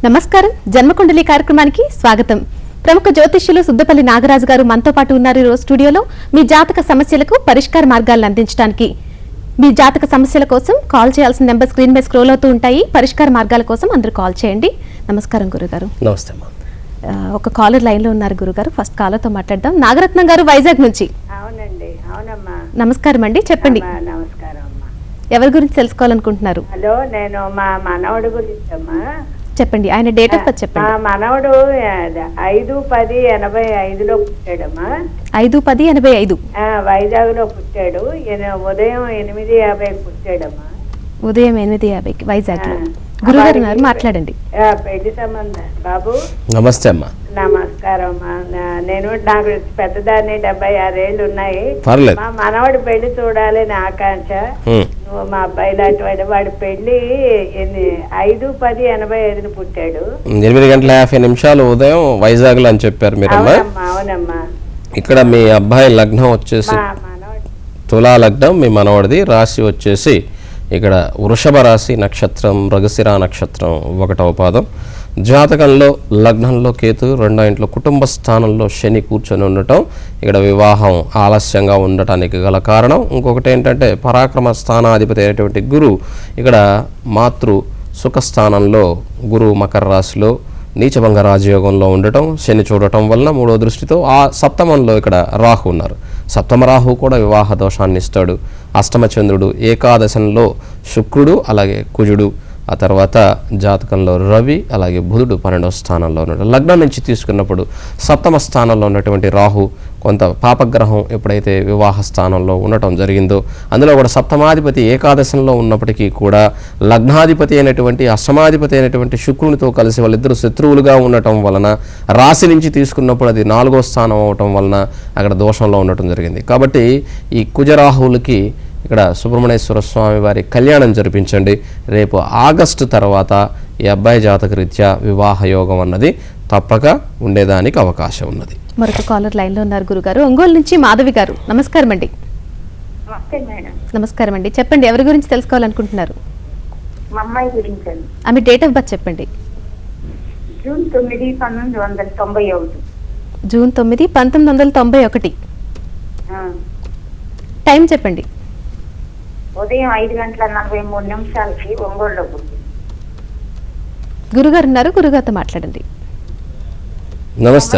నమస్కారం. జన్మకుండలి కార్యక్రమానికి స్వాగతం. ప్రముఖ జ్యోతిష్యులు సుద్దపల్లి నాగరాజు గారు మనతో పాటు ఉన్నారు ఈ రోజు స్టూడియోలో. మీ జాతక సమస్యలకు పరిష్కార మార్గాలను అందించడానికి మీ జాతక సమస్యల కోసం కాల్ చేయాల్సిన నెంబర్ స్క్రీన్ మీద స్క్రోల్ అవుతూ ఉంటాయి. పరిష్కార మార్గాల కోసం అందరూ కాల్ చేయండి. నమస్కారం గురుగారు. నమస్తే. ఒక కాలర్ లైన్ లో ఉన్నారు గురుగారు. ఫస్ట్ కాలర్ తో మాట్లాడదాం. నాగరత్నం గారు, వైజాగ్ నుంచి. అవునండి. అవునమ్మా. నమస్కారం అండి, చెప్పండి. నమస్కారం అమ్మా. ఎవరి గురించి తెలుసుకోవాలనుకుంటున్నారు? హలో, నేను మా మనవడు గురించి అమ్మా. చెప్పండి. ఆయన డేట్ ఆఫ్ బర్త్ చెప్పండి. మా మనవడు 5/10/85లో పుట్టాడమ్మా. 5/10/85. వైజాగ్ లో పుట్టాడు. ఉదయం 8:50 పుట్టాడమ్మా. ఉదయం 8:50 వైజాగ్ లో. గురుగారు మాట్లాడండి. పెళ్లి సంబంధం బాబు. నమస్తే అమ్మా. నమస్కారం అమ్మా. నాకు పెద్దదాన్ని 76 ఏళ్ళు ఉన్నాయి. మా మనవాడి పెళ్లి చూడాలని ఆకాంక్ష. నువ్వు మా అబ్బాయి లాంటి వాడి పెళ్లి 5/10/85 పుట్టాడు. 8:50 ఉదయం వైజాగ్ లో అని చెప్పారు మీరు. అవునమ్మా. ఇక్కడ మీ అబ్బాయి లగ్నం వచ్చేసి తులా లగ్నం, మీ మనవడిది రాశి వచ్చేసి ఇక్కడ వృషభ రాశి, నక్షత్రం మృగశిర నక్షత్రం 1వ పాదం. జాతకంలో లగ్నంలో కేతు, 2వ ఇంట్లో కుటుంబ స్థానంలో శని కూర్చొని ఉండటం ఇక్కడ వివాహం ఆలస్యంగా ఉండటానికి గల కారణం. ఇంకొకటి ఏంటంటే పరాక్రమ స్థానాధిపతి అయినటువంటి గురు ఇక్కడ మాతృ సుఖస్థానంలో గురు మకర రాశిలో నీచభంగ రాజయోగంలో ఉండటం, శని చూడటం వలన 3వ దృష్టితో ఆ సప్తమంలో ఇక్కడ రాహు ఉన్నారు. సప్తమ రాహు కూడా వివాహ దోషాన్ని ఇస్తాడు. అష్టమ చంద్రుడు, ఏకాదశంలో శుక్రుడు, అలాగే కుజుడు, ఆ తర్వాత జాతకంలో రవి, అలాగే బుధుడు 12వ స్థానంలో ఉన్నాడు. లగ్నం నుంచి తీసుకున్నప్పుడు సప్తమ స్థానంలో ఉన్నటువంటి రాహు కొంత పాపగ్రహం ఎప్పుడైతే వివాహ స్థానంలో ఉండటం జరిగిందో, అందులో కూడా సప్తమాధిపతి ఏకాదశంలో ఉన్నప్పటికీ కూడా లగ్నాధిపతి అయినటువంటి అష్టమాధిపతి అయినటువంటి శుక్రునితో కలిసి వాళ్ళిద్దరూ శత్రువులుగా ఉండటం వలన రాశి నుంచి తీసుకున్నప్పుడు అది 4వ స్థానం అవటం వలన అక్కడ దోషంలో ఉండటం జరిగింది. కాబట్టి ఈ కుజరాహువులకి ఇక్కడ సుబ్రహ్మణ్యేశ్వర స్వామి వారి కళ్యాణం జరిపించండి. రేపు ఆగస్టు తర్వాత ఈ అబ్బాయి జాతక రీత్యా వివాహ యోగం అన్నది తప్పక ఉండేదానికి అవకాశం ఉన్నది. మరొక కాలర్ లైన్ లో ఉన్నారు గురుగారు. ఒంగోలు నుంచి మాధవి గారు. నమస్కారం అండి. నమస్కారం అండి, చెప్పండి. ఎవరి గురించి తెలుసుకోవాలనుకుంటున్నారు? మా అమ్మాయి గురించి. ఆమె డేట్ ఆఫ్ బర్త్ చెప్పండి. జూన్ 9, 1991. జూన్ 9, 1991. టైం చెప్పండి. ఉదయం 5:43 ఒంగోలులో పుట్టింది. గురుగారు ఉన్నారు, గురుగారితో మాట్లాడండి. నమస్తే.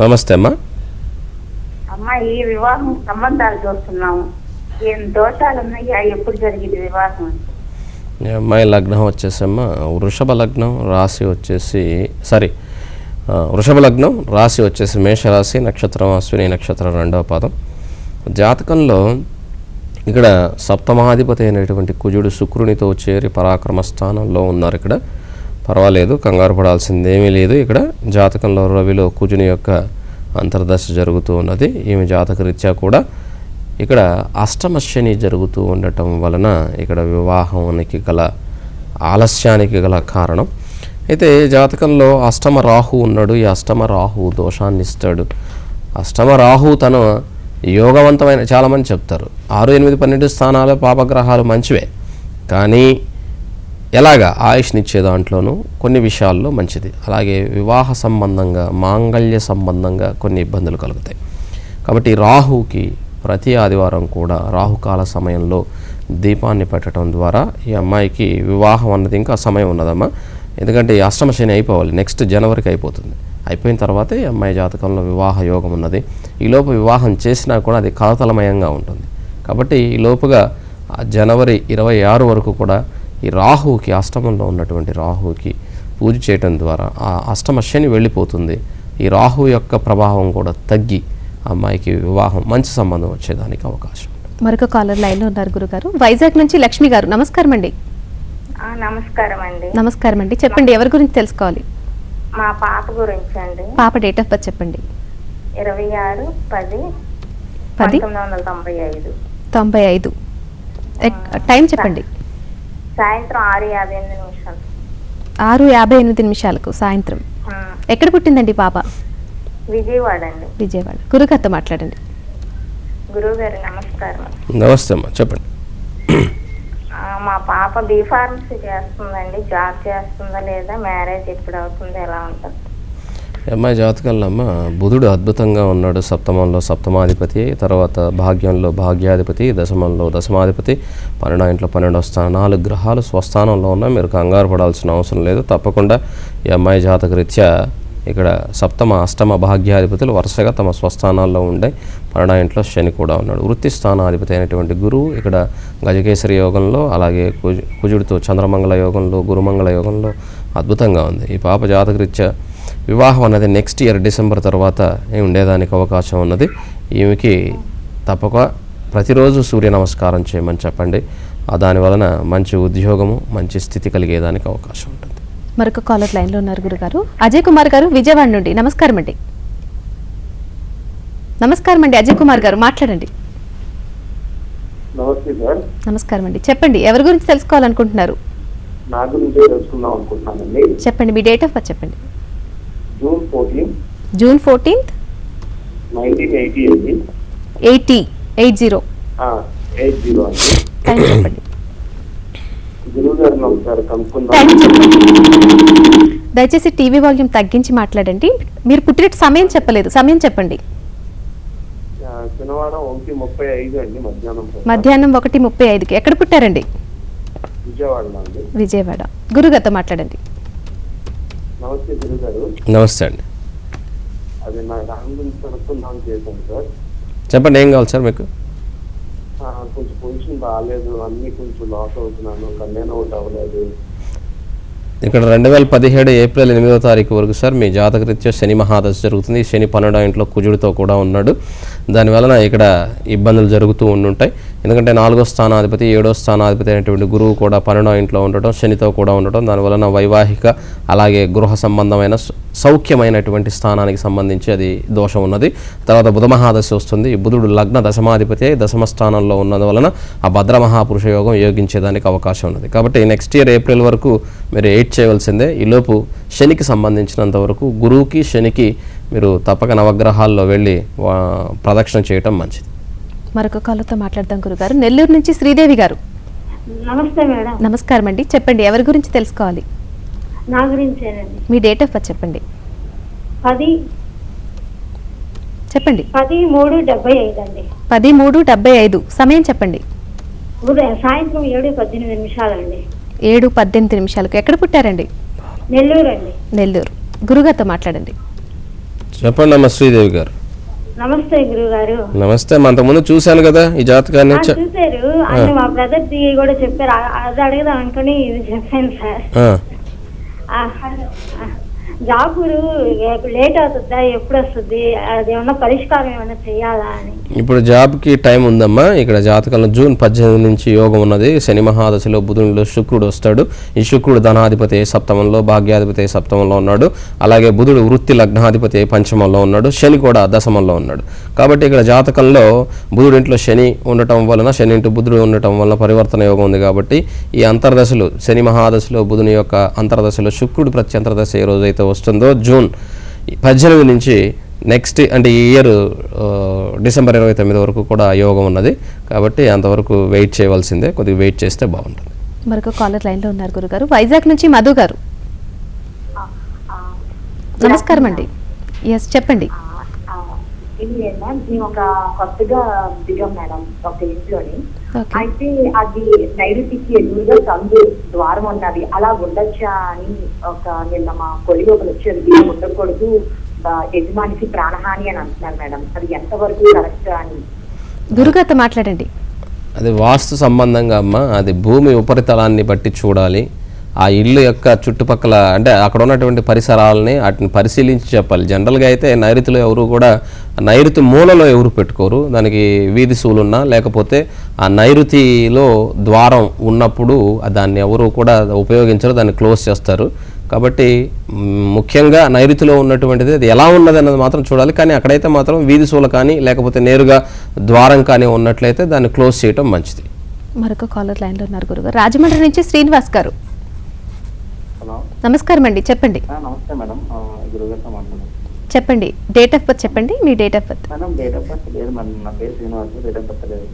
నమస్తే అమ్మా. అమ్మాయి వివాహం సంబంధాలు చూస్తున్నాము. ఏం దోషాలు ఉన్నాయా? ఎప్పుడు జరిగింది వివాహం? ఈ అమ్మాయి లగ్నం వచ్చేసమ్మా వృషభ లగ్నం, రాశి వచ్చేసి వృషభ లగ్నం, రాశి వచ్చేసి మేషరాశి, నక్షత్రం అశ్విని నక్షత్రం 2వ పాదం. జాతకంలో ఇక్కడ సప్తమాధిపతి అయినటువంటి కుజుడు శుక్రునితో చేరి పరాక్రమ స్థానంలో ఉన్నారు. ఇక్కడ పర్వాలేదు, కంగారు పడాల్సిందేమీ లేదు. ఇక్కడ జాతకంలో రవిలో కుజుని యొక్క అంతర్దశ జరుగుతూ ఉన్నది. ఈమె జాతక రీత్యా కూడా ఇక్కడ అష్టమ శని జరుగుతూ ఉండటం వలన ఇక్కడ వివాహానికి గల ఆలస్యానికి గల కారణం. అయితే జాతకంలో అష్టమ రాహు ఉన్నాడు. ఈ అష్టమ రాహు దోషాన్ని ఇస్తాడు. అష్టమ రాహు తను యోగవంతమైన, చాలామంది చెప్తారు 6, 8, 12 స్థానాలు పాపగ్రహాలు మంచివే, కానీ ఎలాగా ఆయుష్నిచ్చే దాంట్లోనూ కొన్ని విషయాల్లో మంచిది. అలాగే వివాహ సంబంధంగా, మాంగళ్య సంబంధంగా కొన్ని ఇబ్బందులు కలుగుతాయి. కాబట్టి రాహుకి ప్రతి ఆదివారం కూడా రాహుకాల సమయంలో దీపాన్ని పెట్టడం ద్వారా ఈ అమ్మాయికి వివాహం అన్నది ఇంకా సమయం ఉన్నదమ్మా. ఎందుకంటే ఈ అష్టమ శని అయిపోవాలి, నెక్స్ట్ జనవరికి అయిపోతుంది. అయిపోయిన తర్వాతే ఈ అమ్మాయి జాతకంలో వివాహ యోగం ఉన్నది. ఈలోపు వివాహం చేసినా కూడా అది కలతలమయంగా ఉంటుంది. కాబట్టి ఈ లోపుగా జనవరి 26 వరకు కూడా ఈ రాహుకి, అష్టమంలో ఉన్నటువంటి రాహుకి పూజ చేయటం ద్వారా ఆ అష్టమ శని వెళ్ళిపోతుంది. ఈ రాహు యొక్క ప్రభావం కూడా తగ్గి అమ్మాయికి వివాహం, మంచి సంబంధం వచ్చేదానికి అవకాశం. మరొక కాలర్ లైన్ లో ఉన్నారు గురుగారు. వైజాగ్ నుంచి లక్ష్మి గారు. నమస్కారం అండి. నమస్కారం అండి. నమస్కారం అండి, చెప్పండి. ఎవరి గురించి తెలుసుకోవాలి? మా పాప గురించి అండి. పాప డేట్ ఆఫ్ బర్త్ చెప్పండి. 26/10/1995. 95. టైం చెప్పండి. సాయంత్రం 6:58. 6:58 సాయంత్రం. ఎక్కడ పుట్టిందండి పాప? విజయవాడ అండి. విజయవాడ. గురుగారితో మాట్లాడండి. గురువు గారు నమస్కారం. నమస్తే అమ్మా, చెప్పండి. మా పాప బీఫార్మసీ చేస్తుందండి. జాబ్ చేస్తుందా లేదా, మ్యారేజ్ ఎప్పుడు అవుతుంది, ఎలా ఉంటుంది? అమ్మాయి జాతకంలో అమ్మ బుధుడు అద్భుతంగా ఉన్నాడు. సప్తమంలో సప్తమాధిపతి, తర్వాత భాగ్యంలో భాగ్యాధిపతి, దశమంలో దశమాధిపతి, 12 ఇంట్లో 12వ స్థానం, 4 గ్రహాలు స్వస్థానంలో ఉన్నా మీరు కంగారు పడాల్సిన అవసరం లేదు. తప్పకుండా ఈ అమ్మాయి జాతక రీత్యా ఇక్కడ సప్తమ అష్టమ భాగ్యాధిపతులు వరుసగా తమ స్వస్థానాల్లో ఉండే 12 ఇంట్లో శని కూడా ఉన్నాడు. వృత్తి స్థానాధిపతి అయినటువంటి గురువు ఇక్కడ గజకేసరి యోగంలో, అలాగే కుజుడితో చంద్రమంగళ యోగంలో, గురుమంగళ యోగంలో అద్భుతంగా ఉంది. ఈ పాప జాతక రీత్యా వివాహం అనేది నెక్స్ట్ ఇయర్ డిసెంబర్ తర్వాత ఉండేదానికి అవకాశం ఉన్నది. ఈమెకి తప్పక ప్రతిరోజు సూర్య నమస్కారం చేయమని చెప్పండి. దానివలన మంచి ఉద్యోగము, మంచి స్థితి కలిగేదానికి అవకాశం ఉంటుంది. మరొక కాలర్ లైన్లో ఉన్నారు గురుగారు. అజయ్ కుమార్ గారు విజయవాడ నుండి. నమస్కారం అండి. నమస్కారం అండి అజయ్ కుమార్ గారు, మాట్లాడండి. నమస్తే సార్. నమస్కారం అండి, చెప్పండి ఎవరి గురించి తెలుసుకోవాలనుకుంటున్నారు? నా గురించి తెలుసుకుందాం అనుకుంటున్నానండి. చెప్పండి, మీ డేట్ ఆఫ్ బర్త్ చెప్పండి. జూన్ 14, జూన్ 14th 1980 80 80 అండి. టైం చెప్పండి. గురువు గారిని ఒకసారి కనుక్కుందాం. టైం చెప్పండి. దయచేసి టీవీ వాల్యూమ్ తగ్గించి మాట్లాడండి. మీరు పుట్టిన సమయం చెప్పలేదు, సమయం చెప్పండి. శనివారం 1:35 అండి, మధ్యాహ్నం 1:35కి. ఎక్కడ పుట్టారండి? విజయవాడలో అండి. విజయవాడ. గురుగారితో మాట్లాడండి. నమస్తే గురువు గారు. నమస్తే అండి, అది నా దాని గురించి కనుక్కుందాం చేశాను సార్. చెప్పండి, ఏం కావాలి సార్ మీకు? కొంచెం పొజిషన్ బాగాలేదు, అన్ని కొంచెం లాస్ అవుతున్నాను, కళ్యాణం ఒకటి అవ్వలేదు. ఇక్కడ 2017 ఏప్రిల్ 8వ తారీఖు వరకు సార్ మీ జాతక రీత్యా శని మహాదశ జరుగుతుంది. శని 12వ ఇంట్లో కుజుడితో కూడా ఉన్నాడు. దానివలన ఇక్కడ ఇబ్బందులు జరుగుతూ ఉండుంటాయి. ఎందుకంటే 4వ స్థానాధిపతి 7వ స్థానాధిపతి అయినటువంటి గురువు కూడా 12వ ఇంట్లో ఉండటం, శనితో కూడా ఉండటం, దానివలన వైవాహిక అలాగే గృహ సంబంధమైన సౌఖ్యమైనటువంటి స్థానానికి సంబంధించి అది దోషం ఉన్నది. తర్వాత బుధ మహాదశ వస్తుంది. ఈ బుధుడు లగ్న దశమాధిపతి దశమ స్థానంలో ఉన్నందువలన ఆ భద్ర మహాపురుష యోగం యోగించేదానికి అవకాశం ఉన్నది. కాబట్టి నెక్స్ట్ ఇయర్ ఏప్రిల్ వరకు మీరు 8 చేయవలసిందే. ఈలోపు శనికి సంబంధించినంత వరకు గురువుకి శనికి మీరు తప్పక నవగ్రహాల్లో వెళ్ళి ప్రదక్షిణ చేయటం మంచిది. మరొక కాలతో మాట్లాడదాం గురుగారు. నెల్లూరు నుంచి శ్రీదేవి గారు. నమస్తే మేడం. నమస్కారం అండి, చెప్పండి ఎవరి గురించి తెలుసుకోవాలి? నా గురించేనండి. మీ డేట్ ఆఫ్ బర్త్ చెప్పండి. 10 చెప్పండి. 13:75 అండి. 13:75 సమయం చెప్పండి. ఉదయం సాయంత్రం 7:18 అండి. 7:18 ఎక్కడ పుట్టారండి? నెల్లూరు అండి. నెల్లూరు. గురుగారితో మాట్లాడండి. చెప్పండి అమ్మ శ్రీదేవి గారు. నమస్తే గురువు గారు. నమస్తే. అంతకుముందు చూశాను కదా ఈ జాతకాన్ని. చూసారు అంటే మా బ్రదర్ కూడా చెప్పారు, అది అడగదాం అనుకుని ఇది చెప్పాను సార్. జాబ్ లేట్ అవుతుందా, ఎప్పుడు వస్తుంది, అది ఏమన్నా పరిష్కారం ఏమైనా చేయాలా అని. ఇప్పుడు జాబ్కి టైం ఉందమ్మా. ఇక్కడ జాతకంలో జూన్ 18 నుంచి యోగం ఉన్నది. శని మహాదశలో బుధునిలో శుక్రుడు వస్తాడు. ఈ శుక్రుడు ధనాధిపతి సప్తమంలో, భాగ్యాధిపతి సప్తమంలో ఉన్నాడు. అలాగే బుధుడు వృత్తి లగ్నాధిపతి పంచమంలో ఉన్నాడు. శని కూడా దశమంలో ఉన్నాడు. కాబట్టి ఇక్కడ జాతకంలో బుధుడు ఇంట్లో శని ఉండటం వలన, శని ఇంటూ బుధుడు ఉండటం వలన పరివర్తన యోగం ఉంది. కాబట్టి ఈ అంతర్దశలు శని మహాదశలో బుధుని యొక్క అంతర్దశలో శుక్రుడు ప్రత్యంతర్దశ ఏ రోజైతే వస్తుందో జూన్ 18 నుంచి నెక్స్ట్ అంటే ఈ ఇయర్ డిసెంబర్ 29 వరకు కూడా యోగం ఉన్నది. కాబట్టి అంతవరకు వెయిట్ చేయవలసిందే, కొద్దిగా వెయిట్ చేస్తే బాగుంటుంది. మరొక కాలర్ లైన్లో ఉన్నారు గురుగారు. వైజాగ్ నుంచి మధు గారు. నమస్కారం అండి. ఎస్ చెప్పండి. మేము ఒక కొత్తగా దిగాం మేడం ఒక ఇంట్లోని. అయితే అది నైరుతికి ఎదురుగా సందు ద్వారం ఉన్నది, అలా ఉండొచ్చా అని నిన్న మా కొలిగి ఒకరు వచ్చారు. ఇది ఉండకూడదు, యజమానికి ప్రాణహాని అని అంటున్నారు మేడం. అది ఎంతవరకు కరెక్ట్ అని గురుగారితో మాట్లాడండి. అది వాస్తు సంబంధంగా అమ్మ, అది భూమి ఉపరితలాన్ని బట్టి చూడాలి. ఆ ఇల్లు యొక్క చుట్టుపక్కల అంటే అక్కడ ఉన్నటువంటి పరిసరాలని వాటిని పరిశీలించి చెప్పాలి. జనరల్గా అయితే నైరుతిలో ఎవరు కూడా నైరుతి మూలలో ఎవరు పెట్టుకోరు. దానికి వీధి సూలున్నా లేకపోతే ఆ నైరుతిలో ద్వారం ఉన్నప్పుడు దాన్ని ఎవరు కూడా ఉపయోగించరు, దాన్ని క్లోజ్ చేస్తారు. కాబట్టి ముఖ్యంగా నైరుతిలో ఉన్నటువంటిది అది ఎలా ఉన్నది అన్నది మాత్రం చూడాలి. కానీ అక్కడైతే మాత్రం వీధి సూల కానీ లేకపోతే నేరుగా ద్వారం కానీ ఉన్నట్లయితే దాన్ని క్లోజ్ చేయటం మంచిది. మరొక కాలర్ లైన్లో ఉన్నారు గురుగారు. రాజమండ్రి నుంచి శ్రీనివాస్ గారు. హలో నమస్కారం అండి, చెప్పండి. నమస్తే మేడం, గురుగారితో మాట్లాడారు. చెప్పండి, డేట్ ఆఫ్ బర్త్ చెప్పండి. మీ date of birth. Madam date of birth లేదు మేడం, నా పేరు శ్రీనివాస్, డేట్ ఆఫ్ బర్త్ లేదు.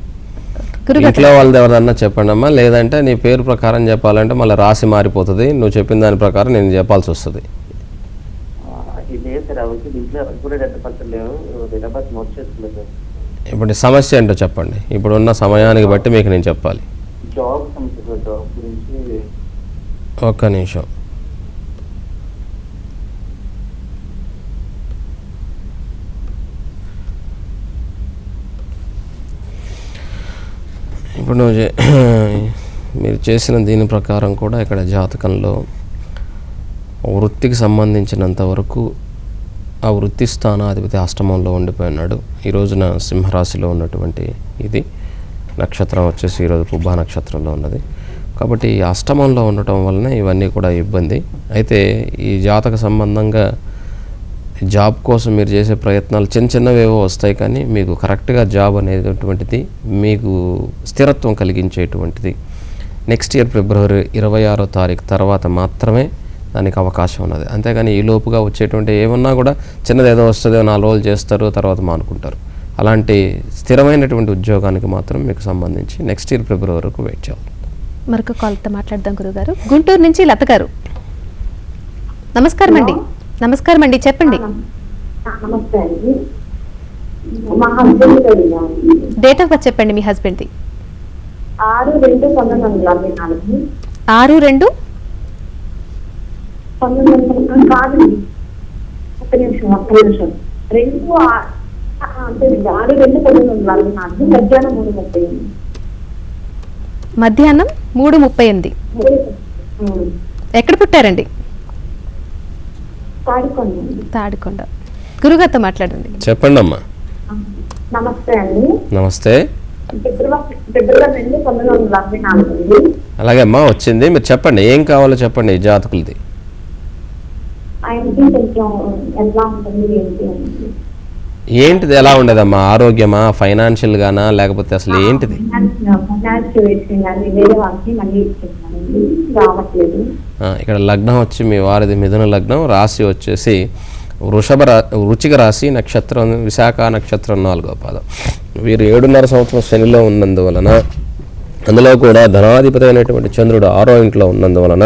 గురుగారు ఇంట్లో వాళ్ళది ఎవరన్నా చెప్పండి అమ్మా, లేదంటే నీ పేరు ప్రకారం చెప్పాలంటే మళ్ళీ రాసి మారిపోతుంది, నువ్వు చెప్పిన దాని ప్రకారం నేను చెప్పాల్సి వస్తుంది. ఇది సార్ ఎవరికి ఇంట్లో ఎవరికి కూడా డెట్టపట్టలేవు, డెట్టపట్టి వచ్చేస్తుంది సార్. ఇప్పుడు సమస్య ఏంటో చెప్పండి, ఇప్పుడు ఉన్న సమయానికి బట్టి మీకు నేను చెప్పాలి. జాబ్ సమస్య సార్, జాబ్ గురించి. ఒక్క నిమిషం. ఇప్పుడు మీరు చేసిన దీని ప్రకారం కూడా ఇక్కడ జాతకంలో వృత్తికి సంబంధించినంత వరకు ఆ వృత్తి స్థానాధిపతి అష్టమంలో ఉండిపోయి ఉన్నాడు. ఈ రోజున సింహరాశిలో ఉన్నటువంటి ఇది నక్షత్రం వచ్చేసి ఈరోజు పుబ్బా నక్షత్రంలో ఉన్నది. కాబట్టి ఈ అష్టమంలో ఉండటం వలన ఇవన్నీ కూడా ఇబ్బంది. అయితే ఈ జాతక సంబంధంగా జాబ్ కోసం మీరు చేసే ప్రయత్నాలు చిన్న చిన్నవేవో వస్తాయి, కానీ మీకు కరెక్ట్గా జాబ్ అనేటువంటిది మీకు స్థిరత్వం కలిగించేటువంటిది నెక్స్ట్ ఇయర్ ఫిబ్రవరి 26వ తారీఖు తర్వాత మాత్రమే దానికి అవకాశం ఉన్నది. అంతేగాని ఈ లోపుగా వచ్చేటువంటి ఏమన్నా కూడా చిన్నది ఏదో వస్తుందో 4 రోజులు చేస్తారు, తర్వాత మానుకుంటారు. అలాంటి స్థిరమైనటువంటి ఉద్యోగానికి మాత్రం మీకు సంబంధించి నెక్స్ట్ ఇయర్ ఫిబ్రవరి వరకు వెయిట్ చేయాలి. మరొక కాల్తో మాట్లాడదాం గురుగారు. గుంటూరు నుంచి లత గారు. నమస్కారం అండి. నమస్కారం అండి, చెప్పండి. నమస్తే అండి. మా హస్బెండ్ డేట్ ఆఫ్ బర్త్ చెప్పండి మీ హస్బెండ్ది. 6/2/1944. 6/2 కాదండి, ఒక్క నిమిషం 2 అంటే 6/2/1944 మధ్యాహ్నం 3:30. మధ్యాహ్నం 3:38. ఎక్కడ పుట్టారండి? తాడికొండ. గురుగారితో మాట్లాడండి. చెప్పండి అమ్మా. నమస్తే అండి. నమస్తే. ఫిబ్రవరి 1944. అలాగే అమ్మా, వచ్చింది. మీరు చెప్పండి, ఏం కావాలో చెప్పండి. జాతకులది ఆయనకి కొంచెం ఎలా ఉంటుంది ఏంటి? ఏంటిది, ఎలా ఉండదమ్మా? ఆరోగ్యమా, ఫైనాన్షియల్ గానా, లేకపోతే అసలు ఏంటిది? ఇక్కడ లగ్నం వచ్చి మీ వారిది మిథున లగ్నం, రాశి వచ్చేసి వృశ్చిక రాశి, నక్షత్రం విశాఖ నక్షత్రం 4వ పాదం. వీరు 7.5 సంవత్సరం శనిలో ఉన్నందువలన, అందులో కూడా ధనాధిపతి అయినటువంటి చంద్రుడు 6వ ఇంట్లో ఉన్నందువలన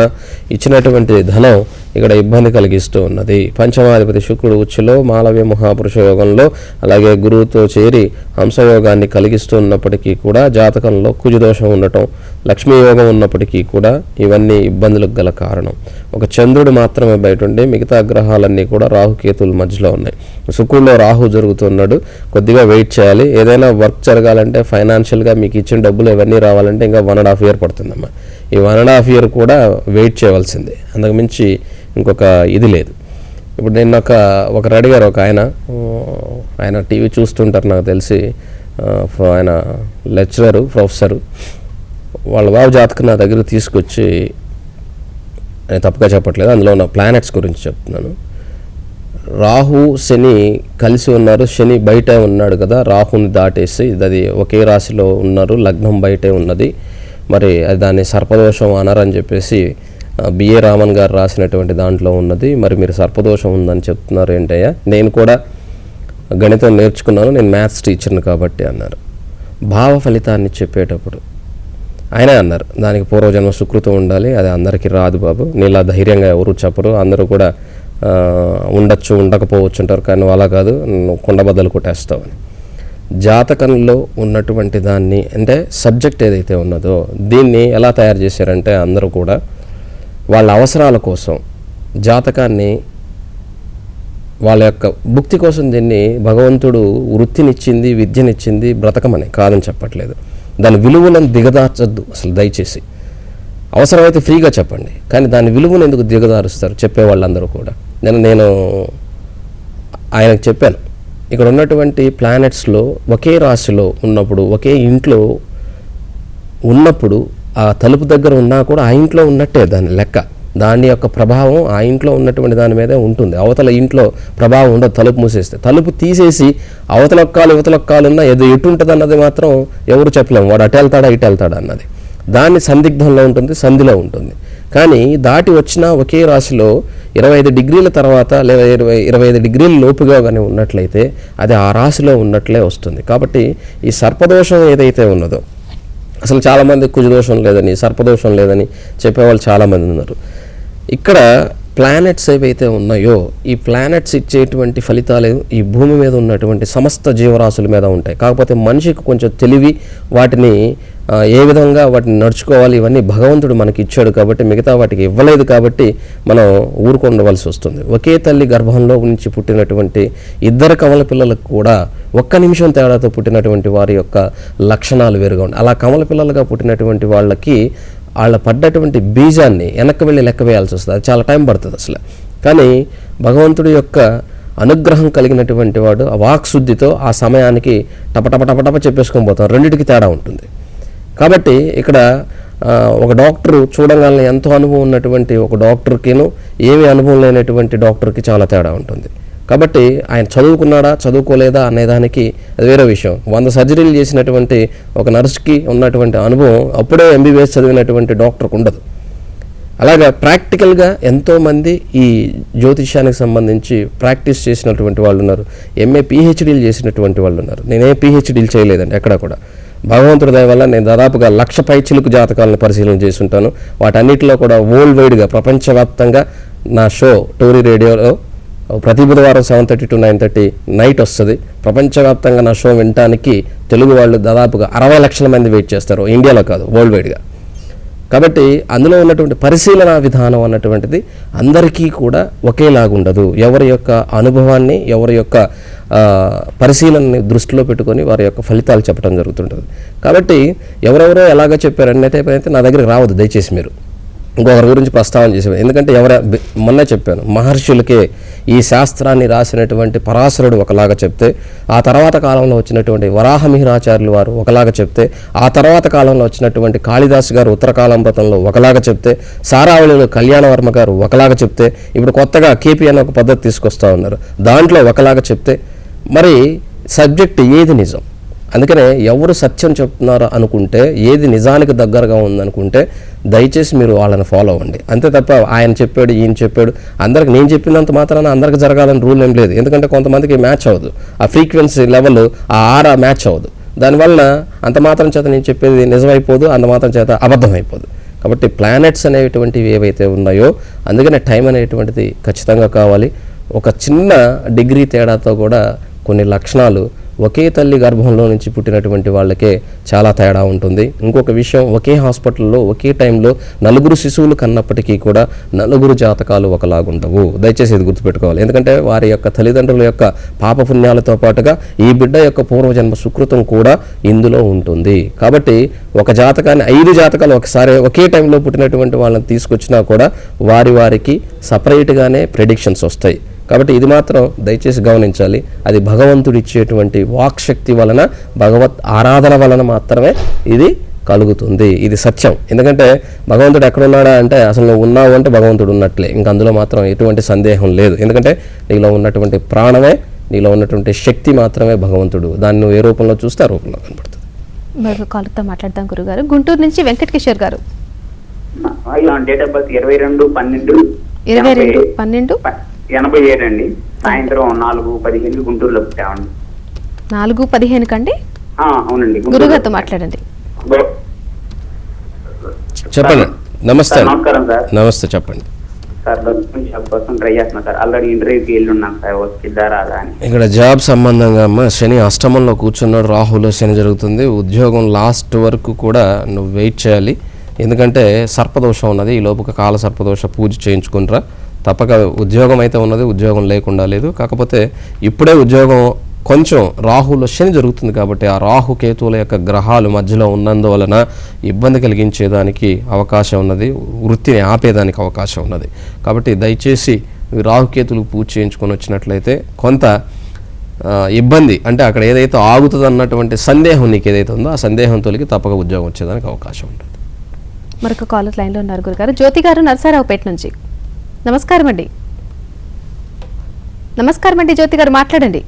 ఇచ్చినటువంటి ధనం ఇక్కడ ఇబ్బంది కలిగిస్తూ ఉన్నది. పంచమాధిపతి శుక్రుడు ఉచ్చులో, మాలవ్య మహాపురుష యోగంలో, అలాగే గురువుతో చేరి హంసయోగాన్ని కలిగిస్తూ ఉన్నప్పటికీ కూడా జాతకంలో కుజదోషం ఉండటం, లక్ష్మీ యోగం ఉన్నప్పటికీ కూడా ఇవన్నీ ఇబ్బందులకు గల కారణం. ఒక చంద్రుడు మాత్రమే బయట ఉండి మిగతా గ్రహాలన్నీ కూడా రాహుకేతుల మధ్యలో ఉన్నాయి. శుక్రుడిలో రాహు జరుగుతున్నాడు, కొద్దిగా వెయిట్ చేయాలి. ఏదైనా వర్క్ జరగాలంటే, ఫైనాన్షియల్గా మీకు ఇచ్చిన డబ్బులు ఇవన్నీ రావాలంటే ఇంకా 1.5 year పడుతుందమ్మా. ఈ 1.5 year కూడా వెయిట్ చేయవలసిందే, అంతకుమించి ఇంకొక ఇది లేదు. ఇప్పుడు నేను ఒకరు అడిగారు, ఒక ఆయన టీవీ చూస్తుంటారు నాకు తెలిసి, ఆయన లెక్చరరు, ప్రొఫెసరు. వాళ్ళ బాబు జాతకం నా దగ్గర తీసుకొచ్చి, నేను తప్పుగా చెప్పట్లేదు, అందులో ఉన్న ప్లానెట్స్ గురించి చెప్తున్నాను. రాహు శని కలిసి ఉన్నారు, శని బయటే ఉన్నాడు కదా, రాహుని దాటేసి అది ఒకే రాశిలో ఉన్నారు, లగ్నం బయటే ఉన్నది. మరి అది దాన్ని సర్పదోషం అనరని చెప్పేసి బిఏ రామన్ గారు రాసినటువంటి దాంట్లో ఉన్నది. మరి మీరు సర్పదోషం ఉందని చెప్తున్నారు ఏంటయ్యా? నేను కూడా గణితం నేర్చుకున్నాను, నేను మ్యాథ్స్ టీచర్ని కాబట్టి అన్నారు. భావ ఫలితాన్ని చెప్పేటప్పుడు ఆయనే అన్నారు, దానికి పూర్వజన్మ సుకృతం ఉండాలి, అది అందరికీ రాదు బాబు, నీలా ధైర్యంగా ఎవరు చెప్పరు, అందరూ కూడా ఉండొచ్చు ఉండకపోవచ్చు అంటారు, కానీ అలా కాదు, కుండబద్దలు కొట్టేస్తావు అని. జాతకంలో ఉన్నటువంటి దాన్ని, అంటే సబ్జెక్ట్ ఏదైతే ఉన్నదో దీన్ని ఎలా తయారు చేశారంటే అందరూ కూడా వాళ్ళ అవసరాల కోసం జాతకాన్ని, వాళ్ళ యొక్క భుక్తి కోసం దీన్ని భగవంతుడు వృత్తినిచ్చింది, విద్యనిచ్చింది, బ్రతకమని కాదని చెప్పట్లేదు. దాని విలువలను దిగదార్చద్దు అసలు దయచేసి. అవసరమైతే ఫ్రీగా చెప్పండి, కానీ దాని విలువను ఎందుకు దిగదారుస్తారు చెప్పేవాళ్ళందరూ కూడా. నేను ఆయనకు చెప్పాను, ఇక్కడ ఉన్నటువంటి ప్లానెట్స్లో ఒకే రాశిలో ఉన్నప్పుడు, ఒకే ఇంట్లో ఉన్నప్పుడు, ఆ తలుపు దగ్గర ఉన్నా కూడా ఆ ఇంట్లో ఉన్నట్టే దాని లెక్క. దాని యొక్క ప్రభావం ఆ ఇంట్లో ఉన్నటువంటి దాని మీదే ఉంటుంది. అవతల ఇంట్లో ప్రభావం ఉండదు. తలుపు మూసేస్తే, తలుపు తీసేసి అవతలొక్కాలు యువతలొక్కాలు ఉన్నా ఎటు ఉంటుంది అన్నది మాత్రం ఎవరు చెప్పలేము. వాడు అటు వెళ్తాడా ఇటు వెళ్తాడా అన్నది దాన్ని సందిగ్ధంలో ఉంటుంది, సంధిలో ఉంటుంది. కానీ దాటి వచ్చిన ఒకే రాశిలో 25 degrees తర్వాత లేదా 25 degrees లోపుగా కానీ ఉన్నట్లయితే అది ఆ రాశిలో ఉన్నట్లే వస్తుంది. కాబట్టి ఈ సర్పదోషం ఏదైతే ఉన్నదో అసలు చాలామంది కుజదోషం లేదని, సర్పదోషం లేదని చెప్పేవాళ్ళు చాలామంది ఉన్నారు. ఇక్కడ ప్లానెట్స్ ఏవైతే ఉన్నాయో ఈ ప్లానెట్స్ ఇచ్చేటువంటి ఫలితాలు ఈ భూమి మీద ఉన్నటువంటి సమస్త జీవరాశుల మీద ఉంటాయి. కాకపోతే మనిషికి కొంచెం తెలివి, వాటిని ఏ విధంగా వాటిని నడుచుకోవాలి ఇవన్నీ భగవంతుడు మనకి ఇచ్చాడు కాబట్టి, మిగతా వాటికి ఇవ్వలేదు కాబట్టి మనం ఊరుకొండవలసి వస్తుంది. ఒకే తల్లి గర్భంలో నుంచి పుట్టినటువంటి ఇద్దరు కమల పిల్లలకు కూడా ఒక్క నిమిషం తేడాతో పుట్టినటువంటి వారి యొక్క లక్షణాలు వేరుగా ఉంటాయి. అలా కమల పిల్లలుగా పుట్టినటువంటి వాళ్ళకి వాళ్ళ పడ్డటువంటి బీజాన్ని వెనక్కి వెళ్ళి లెక్క వేయాల్సి వస్తుంది. అది చాలా టైం పడుతుంది అసలు. కానీ భగవంతుడి యొక్క అనుగ్రహం కలిగినటువంటి వాడు ఆ వాక్శుద్ధితో ఆ సమయానికి టపటప చెప్పేసుకొని పోతాం. రెండింటికి తేడా ఉంటుంది. కాబట్టి ఇక్కడ ఒక డాక్టరు చూడగానే ఎంతో అనుభవం ఉన్నటువంటి ఒక డాక్టర్కిను ఏమీ అనుభవం లేనటువంటి డాక్టర్కి చాలా తేడా ఉంటుంది. కాబట్టి ఆయన చదువుకున్నాడా చదువుకోలేదా అనేదానికి అది వేరే విషయం. 100 సర్జరీలు చేసినటువంటి ఒక నర్స్కి ఉన్నటువంటి అనుభవం అప్పుడే MBBS చదివినటువంటి డాక్టర్కి ఉండదు. అలాగా ప్రాక్టికల్గా ఎంతోమంది ఈ జ్యోతిష్యానికి సంబంధించి ప్రాక్టీస్ చేసినటువంటి వాళ్ళు ఉన్నారు. MA PhDలు చేసినటువంటి వాళ్ళు ఉన్నారు. నేనే PhDలు చేయలేదండి ఎక్కడ కూడా. భగవంతుడి దయ వల్ల నేను దాదాపుగా 1,00,000 పైచిలుకు జాతకాలను పరిశీలన చేసి ఉంటాను. వాటన్నిటిలో కూడా వరల్డ్ వైడ్గా ప్రపంచవ్యాప్తంగా నా షో టోరీ రేడియోలో ప్రతి బుధవారం 7:30 to 9:30 నైట్ వస్తుంది. ప్రపంచవ్యాప్తంగా నా షో వినటానికి తెలుగు వాళ్ళు దాదాపుగా 60 లక్షల మంది వెయిట్ చేస్తారు, ఇండియాలో కాదు వరల్డ్ వైడ్గా. కాబట్టి అందులో ఉన్నటువంటి పరిశీలన విధానం అన్నటువంటిది అందరికీ కూడా ఒకేలాగుండదు. ఎవరి యొక్క అనుభవాన్ని, ఎవరి యొక్క పరిశీలనని దృష్టిలో పెట్టుకొని వారి యొక్క ఫలితాలు చెప్పడం జరుగుతుంటుంది. కాబట్టి ఎవరెవరో ఎలాగ చెప్పారన్నట్టయితే నా దగ్గరికి రావద్దు దయచేసి. మీరు ఇంకొకరి గురించి ప్రస్తావన చేసేవారు. ఎందుకంటే మొన్న చెప్పాను, మహర్షులకే ఈ శాస్త్రాన్ని రాసినటువంటి పరాశరుడు ఒకలాగా చెప్తే, ఆ తర్వాత కాలంలో వచ్చినటువంటి వరాహమిహిరాచార్యులు వారు ఒకలాగా చెప్తే, ఆ తర్వాత కాలంలో వచ్చినటువంటి కాళిదాసు గారు ఉత్తరకాలామృతంలో ఒకలాగా చెప్తే, సారావళిలో కళ్యాణవర్మ గారు ఒకలాగా చెప్తే, ఇప్పుడు కొత్తగా KP అనే ఒక పద్ధతి తీసుకొస్తా ఉన్నారు, దాంట్లో ఒకలాగా చెప్తే మరి సబ్జెక్ట్ ఏది నిజం? అందుకనే ఎవరు సత్యం చెప్తున్నారో అనుకుంటే, ఏది నిజానికి దగ్గరగా ఉందనుకుంటే దయచేసి మీరు వాళ్ళని ఫాలో అవ్వండి. అంతే తప్ప ఆయన చెప్పాడు ఈయన చెప్పాడు అందరికి నేను చెప్పినంత మాత్రాన అందరికి జరగాలని రూల్ ఏం లేదు. ఎందుకంటే కొంతమందికి మ్యాచ్ అవ్వదు, ఆ ఫ్రీక్వెన్సీ లెవెల్ ఆ ఆరా మ్యాచ్ అవ్వదు. దానివల్ల అంత మాత్రం చేత నేను చెప్పేది నిజమైపోదు, అంత మాత్రం చేత అబద్ధం అయిపోదు. కాబట్టి ప్లానెట్స్ అనేటువంటివి ఏవైతే ఉన్నాయో అందుకనే టైం అనేటువంటిది ఖచ్చితంగా కావాలి. ఒక చిన్న డిగ్రీ తేడాతో కూడా కొన్ని లక్షణాలు ఒకే తల్లి గర్భంలో నుంచి పుట్టినటువంటి వాళ్ళకే చాలా తేడా ఉంటుంది. ఇంకొక విషయం, ఒకే హాస్పిటల్లో ఒకే టైంలో 4 శిశువులు కన్నప్పటికీ కూడా 4 జాతకాలు ఒకలాగుండవు. దయచేసి ఇది గుర్తుపెట్టుకోవాలి. ఎందుకంటే వారి యొక్క తల్లిదండ్రుల యొక్క పాపపుణ్యాలతో పాటుగా ఈ బిడ్డ యొక్క పూర్వజన్మ సుకృతం కూడా ఇందులో ఉంటుంది. కాబట్టి ఒక జాతకాన్ని 5 జాతకాలు ఒకసారి ఒకే టైంలో పుట్టినటువంటి వాళ్ళని తీసుకొచ్చినా కూడా వారికి సపరేట్గానే ప్రెడిక్షన్స్ వస్తాయి. కాబట్టి ఇది మాత్రం దయచేసి గమనించాలి. అది భగవంతుడు ఇచ్చేటువంటి వాక్శక్తి వలన, భగవత్ ఆరాధన వలన మాత్రమే ఇది కలుగుతుంది. ఇది సత్యం. ఎందుకంటే భగవంతుడు ఎక్కడున్నాడా అంటే అసలు నువ్వు ఉన్నావు అంటే భగవంతుడు ఉన్నట్లే. ఇంక అందులో మాత్రం ఎటువంటి సందేహం లేదు. ఎందుకంటే నీలో ఉన్నటువంటి ప్రాణమే, నీలో ఉన్నటువంటి శక్తి మాత్రమే భగవంతుడు. దాన్ని నువ్వు ఏ రూపంలో చూస్తే ఆ రూపంలో కనపడుతుంది. మరొక కాల్తో మాట్లాడదాం గురుగారు. గుంటూరు నుంచి వెంకట కిషోర్ గారు. డేట్ ఆఫ్ బర్త్ 22/12/87 అండి. సాయంత్రం 4:15 గుంటూరులో పుట్టామండి. 4:15 కండి? అవునండి. గురుగారితో మాట్లాడండి. చెప్పండి. నమస్తే. నమస్కారం సార్. నమస్తే, చెప్పండి సార్. జాబ్ కోసం ట్రై చేస్తున్నా సార్. ఆల్రెడీ ఇంటర్వ్యూకి వెళ్ళి ఉన్నాను సార్, వచ్చిద్దా రాదా అని. ఇక్కడ జాబ్ సంబంధంగా అమ్మ శని అష్టమంలో కూర్చున్నాడు, రాహులో శని జరుగుతుంది. ఉద్యోగం లాస్ట్ వరకు కూడా నువ్వు వెయిట్ చేయాలి. ఎందుకంటే సర్పదోషం ఉన్నది. ఈ లోపుగా కాల సర్పదోష పూజ చేయించుకునిరా. తప్పక ఉద్యోగం అయితే ఉన్నది, ఉద్యోగం లేకుండా లేదు. కాకపోతే ఇప్పుడే ఉద్యోగం కొంచెం రాహులో శని జరుగుతుంది కాబట్టి ఆ రాహు కేతువుల యొక్క గ్రహాలు మధ్యలో ఉన్నందువలన ఇబ్బంది కలిగించేదానికి అవకాశం ఉన్నది, వృత్తిని ఆపేదానికి అవకాశం ఉన్నది. కాబట్టి దయచేసి రాహుకేతులకు పూజ చేయించుకొని వచ్చినట్లయితే కొంత ఇబ్బంది, అంటే అక్కడ ఏదైతే ఆగుతుంది అన్నటువంటి సందేహం నీకు ఏదైతే ఉందో ఆ సందేహం తొలగి తప్పక ఉద్యోగం వచ్చేదానికి అవకాశం ఉంటుంది. మరొక కాలర్ లైన్లో ఉన్నారు గురుగారు. జ్యోతి గారు నరసరావుపేట నుంచి. నమస్కారం అండి. నమస్కారం అండి, జ్యోతి గారు మాట్లాడండి.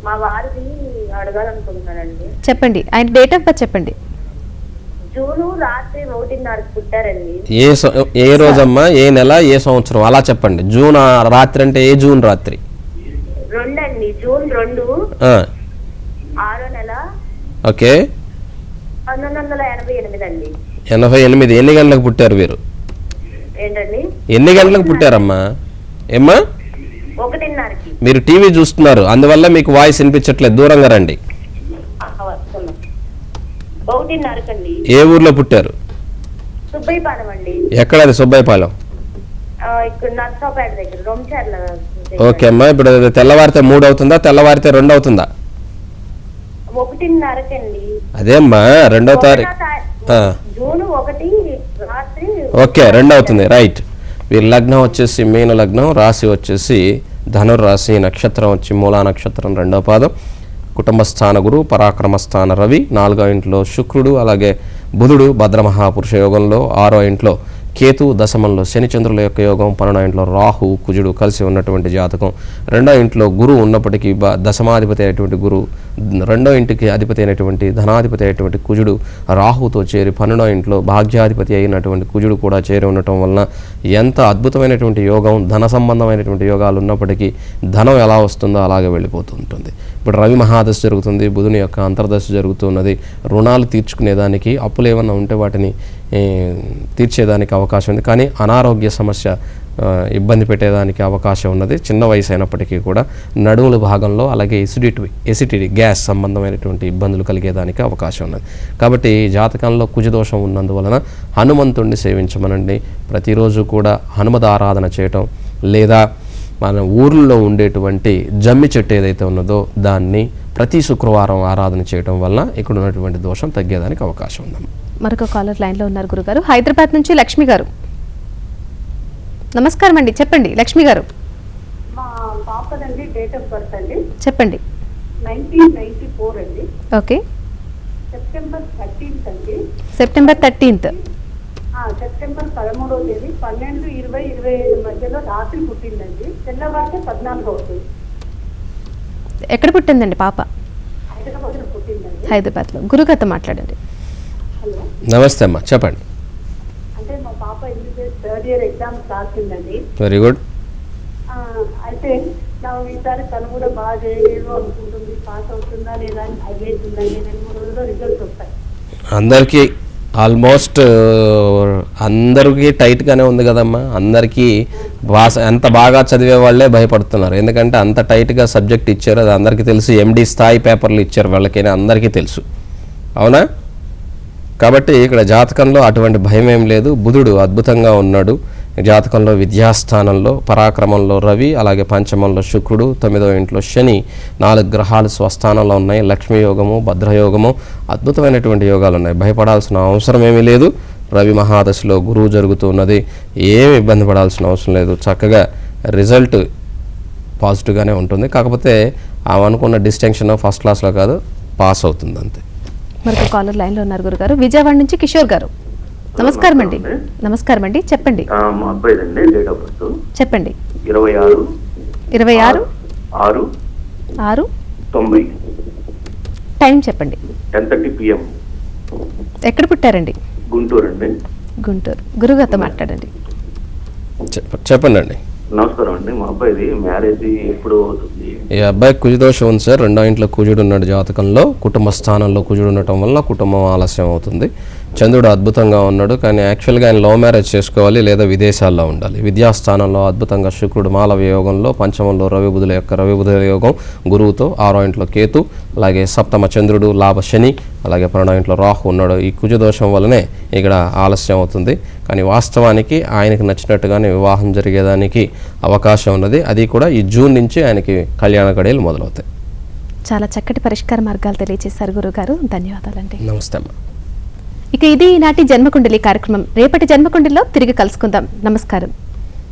మా వారిది అడగాలనుకుంటున్నానండి. చెప్పండి, ఆయన డేట్ ఆఫ్ బర్త్ చెప్పండి. జూను రాత్రి 1:30 పుట్టారండి. ఏ రోజమ్మా, ఏ నెల, ఏ సంవత్సరం అలా చెప్పండి. జూన్ రాత్రి అంటే ఏ జూన్ రాత్రి? 2 అండి, జూన్ 2 6వ నెల. ఓకే. 1988 అండి. 88. ఎన్ని గంటలకు పుట్టారు వీరు? ఏంటండి? ఎన్ని గంటలకు పుట్టారమ్మా? ఏమ్మా? 1:30కి. మీరు టీవీ చూస్తున్నారు, అందువల్ల మీకు వాయిస్ వినిపించట్లేదు, దూరంగా రండి. 1:30కండి. ఏ ఊర్లో పుట్టారు? సుబ్బయ్యపాలెం అండి. ఎక్కడ అది సుబ్బయ్యపాలెం? ఇక్కడ నర్సాపేట దగ్గర రొంచర్ల. ఓకే అమ్మా, ఇప్పుడు తెల్లవారితే 3 అవుతుందా, తెల్లవారితే 2 అవుతుందా? 1:30కండి. అదేమ్మా 2వ తారీఖు జూన్ 1 రాత్రి. ఓకే 2 అవుతుంది, రైట్. వీరి లగ్నం వచ్చేసి మీన లగ్నం, రాశి వచ్చేసి ధనుర్రాశి, నక్షత్రం వచ్చి మూలా నక్షత్రం 2వ పాదం, కుటుంబ స్థాన గురు, పరాక్రమ స్థాన రవి, 4వ ఇంట్లో శుక్రుడు, అలాగే బుధుడు భద్రమహాపురుష యోగంలో, 6వ ఇంట్లో కేతు, దశమంలో శనిచంద్రుల యొక్క యోగం, 12వ ఇంట్లో రాహు కుజుడు కలిసి ఉన్నటువంటి జాతకం. 2వ ఇంట్లో గురువు ఉన్నప్పటికీ దశమాధిపతి అయినటువంటి గురువు, 2వ ఇంటికి అధిపతి అయినటువంటి ధనాధిపతి అయినటువంటి కుజుడు రాహుతో చేరి 12వ ఇంట్లో భాగ్యాధిపతి అయినటువంటి కుజుడు కూడా చేరి ఉండటం వలన ఎంత అద్భుతమైనటువంటి యోగం, ధన సంబంధమైనటువంటి యోగాలు ఉన్నప్పటికీ ధనం ఎలా వస్తుందో అలాగే వెళ్ళిపోతుంటుంది. ఇప్పుడు రవి మహాదశ జరుగుతుంది, బుధుని యొక్క అంతర్దశ జరుగుతున్నది. రుణాలు తీర్చుకునేదానికి, అప్పులు ఏమన్నా ఉంటే వాటిని తీర్చేదానికి అవకాశం ఉంది, కానీ అనారోగ్య సమస్య ఇబ్బంది పెట్టేదానికి అవకాశం ఉన్నది. చిన్న వయసు అయినప్పటికీ కూడా నడుముల భాగంలో, అలాగే ఎసిడిటీ గ్యాస్ సంబంధమైనటువంటి ఇబ్బందులు కలిగేదానికి అవకాశం ఉన్నది. కాబట్టి జాతకంలో కుజదోషం ఉన్నందువలన హనుమంతుడిని సేవించమనండి. ప్రతిరోజు కూడా హనుమద ఆరాధన చేయటం, లేదా మన ఊర్లో ఉండేటువంటి జమ్మి చెట్టు ఏదైతే ఉన్నదో దాన్ని ప్రతి శుక్రవారం ఆరాధన చేయడం వల్ల ఇక్కడ ఉన్నటువంటి దోషం తగ్గేదానికి అవకాశం ఉందమ్మా. మరొక కాలర్ లైన్లో ఉన్నారు గురుగారు, హైదరాబాద్ నుంచి లక్ష్మి గారు. నమస్కారం అండి, చెప్పండి లక్ష్మి గారు. మా పాపదండి డేట్ ఆఫ్ బర్త్ అండి చెప్పండి. 1994 అండి. ఓకే. సెప్టెంబర్ 13th అండి. September 13th. సెప్టెంబర్ 13వ తేదీ 12:20-25 మధ్యలో రాత్రి పుట్టిందండి. తెల్లవారితే 14 అవుతుంది. ఎక్కడ పుట్టిందండి పాప? హైదరాబాద్ లో పుట్టిందండి. హైదరాబాద్లో. గురుగారితో మాట్లాడండి. హలో, నమస్తే అమ్మా, చెప్పండి. అంటే మా పాప MBBS 3rd year ఎగ్జామ్స్ రాసిందండి. Very good. అయితే ఈసారి తను కూడా బాగా చేయలేదు అనుకుంటుంది. పాస్ అవుతుందా లేదా అని అడిగేస్తుందండి. 2-3 రోజుల్లో రిజల్ట్స్ వస్తాయి. అందరికీ ఆల్మోస్ట్ అందరికీ టైట్గానే ఉంది కదమ్మా. అందరికీ ఎంత బాగా చదివే వాళ్ళే భయపడుతున్నారు, ఎందుకంటే అంత టైట్గా సబ్జెక్ట్ ఇచ్చారు. అది అందరికీ తెలుసు. MD స్థాయి పేపర్లు ఇచ్చారు వాళ్ళకైనా, అందరికీ తెలుసు, అవునా? కాబట్టి ఇక్కడ జాతకంలో అటువంటి భయం ఏం లేదు. బుధుడు అద్భుతంగా ఉన్నాడు. జాతకంలో విద్యాస్థానంలో పరాక్రమంలో రవి, అలాగే పంచమంలో శుక్రుడు, 9వ ఇంట్లో శని, 4 గ్రహాలు స్వస్థానంలో ఉన్నాయి. లక్ష్మీ యోగము, భద్రయోగము, అద్భుతమైనటువంటి యోగాలు ఉన్నాయి. భయపడాల్సిన అవసరం ఏమీ లేదు. రవి మహాదశలో గురువు జరుగుతూ ఉన్నది. ఏమి ఇబ్బంది పడాల్సిన అవసరం లేదు. చక్కగా రిజల్ట్ పాజిటివ్గానే ఉంటుంది. కాకపోతే అనుకున్న డిస్టింక్షన్ ఫస్ట్ క్లాస్లో కాదు, పాస్ అవుతుంది అంతే. మరొక కాలర్ లైన్లో ఉన్నారు గురుగారు, విజయవాడ నుంచి కిషోర్ గారు. నమస్కారం అండి. నమస్కారం అండి, చెప్పండి. మా అబ్బాయిదండి డేట్ ఆఫ్ బర్త్ చెప్పండి. 26/6/90. టైం చెప్పండి. 10:30 PM. ఎక్కడ పుట్టారండి? గుంటూరు అండి. గుంటూరు. గురుగారితో మాట్లాడండి. చెప్పండి అండి. నమస్కారం అండి. మా అబ్బాయిది మ్యారేజ్ ఎప్పుడు అవుతుంది? ఈ అబ్బాయి కుజదోషం ఉంది సార్. 2వ ఇంట్లో కుజుడు ఉన్నాడు జాతకంలో. కుటుంబ స్థానంలో కుజుడు ఉండటం వల్ల కుటుంబం ఆలస్యం అవుతుంది. చంద్రుడు అద్భుతంగా ఉన్నాడు, కానీ యాక్చువల్గా ఆయన లవ్ మ్యారేజ్ చేసుకోవాలి లేదా విదేశాల్లో ఉండాలి. విద్యాస్థానంలో అద్భుతంగా శుక్రుడు మాలవ్య యోగంలో, పంచమంలో రవి బుధుల యోగం గురువుతో, 6వ ఇంట్లో కేతు, అలాగే సప్తమ చంద్రుడు, లాభ శని, అలాగే 12వ ఇంట్లో రాహు ఉన్నాడు. ఈ కుజదోషం వల్లనే ఇక్కడ ఆలస్యం అవుతుంది. కానీ వాస్తవానికి ఆయనకి నచ్చినట్టుగానే వివాహం జరిగేదానికి అవకాశం ఉన్నది. అది కూడా ఈ జూన్ నుంచి ఆయనకి కళ్యాణ గడియలు మొదలవుతాయి. చాలా చక్కటి పరిష్కార మార్గాలు తెలియజేశారు గురుగారు, ధన్యవాదాలండి. నమస్తే అమ్మా. ఇక ఇది ఈనాటి జన్మకుండలి కార్యక్రమం. రేపటి జన్మకుండలిలో తిరిగి కలుసుకుందాం. నమస్కారం.